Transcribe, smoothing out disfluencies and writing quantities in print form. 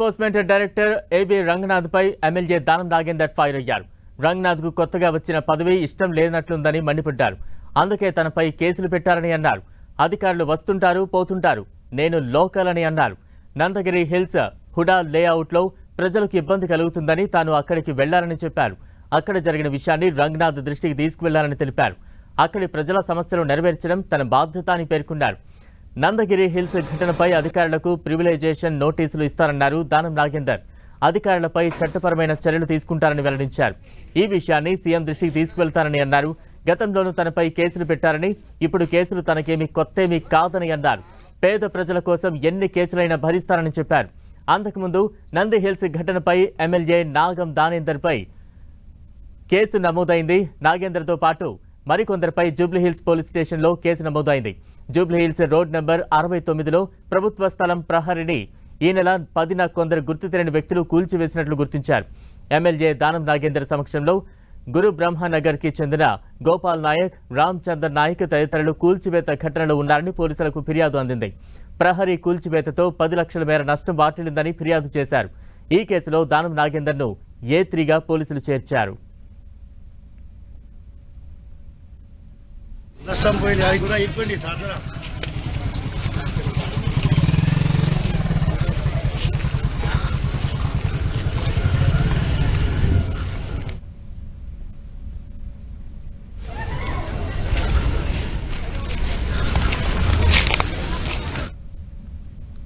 Enforcement director AB Ranganath పై MLA Danam Nagender fire అయ్యారు. రంగనాథ్ కు కొత్తగా వచ్చిన పదవి ఇష్టం లేనట్లుందని మండిపడ్డారు. అందుకే తనపై కేసులు పెట్టారని అన్నారు. అధికారులు వస్తుంటారు పోతుంటారు, నేను లోకల్ అని అన్నారు. నందగిరి హిల్స్ హుడా లేఅవుట్ లో ప్రజలకు ఇబ్బంది కలుగుతుందని తాను అక్కడికి వెళ్లారని చెప్పారు. అక్కడ జరిగిన విషయాన్ని రంగనాథ్ దృష్టికి తీసుకువెళ్లారని తెలిపారు. అక్కడి ప్రజల సమస్యలు నెరవేర్చడం తన బాధ్యత అని పేర్కొన్నారు. నందగిరి హిల్స్ ఘటనపై అధికారులకు ప్రివిలైజేషన్ నోటీసులు ఇస్తారన్నారు దానం నాగేందర్. అధికారులపై చట్టపరమైన చర్యలు తీసుకుంటారని వెల్లడించారు. ఈ విషయాన్ని సీఎం దృష్టికి తీసుకువెళ్తారని అన్నారు. గతంలోనూ తనపై కేసులు పెట్టారని, ఇప్పుడు కేసులు తనకేమీ కొత్తేమీ కాదని అన్నారు. పేద ప్రజల కోసం ఎన్ని కేసులైనా భరిస్తారని చెప్పారు. అంతకుముందు నంది హిల్స్ ఘటనపై ఎమ్మెల్యే నాగం దానేందర్ పై కేసు నమోదైంది. నాగేందర్తో పాటు మరికొందరిపై జూబ్లీహిల్స్ పోలీస్ స్టేషన్లో కేసు నమోదైంది. జూబ్లీహిల్స్ రోడ్ నెంబర్ 69లో ప్రభుత్వ స్థలం ప్రహరిని ఈ నెల 10న కొందరు గుర్తు తెలియని వ్యక్తులు కూల్చివేసినట్లు గుర్తించారు. ఎమ్మెల్యే దానం నాగేందర్ సమక్షంలో గురు బ్రహ్మనగర్కి చెందిన గోపాల్ నాయక్, రామచందర్ నాయక్ తదితరులు కూల్చివేత ఘటనలో ఉన్నారని పోలీసులకు ఫిర్యాదు అందింది. ప్రహరీ కూల్చివేతతో 10 లక్షల మేర నష్టం వాటిల్లిందని ఫిర్యాదు చేశారు. ఈ కేసులో దానం నాగేందర్ను A3గా పోలీసులు చేర్చారు. నష్టం పోయింది, అది కూడా ఇబ్బంది సార్.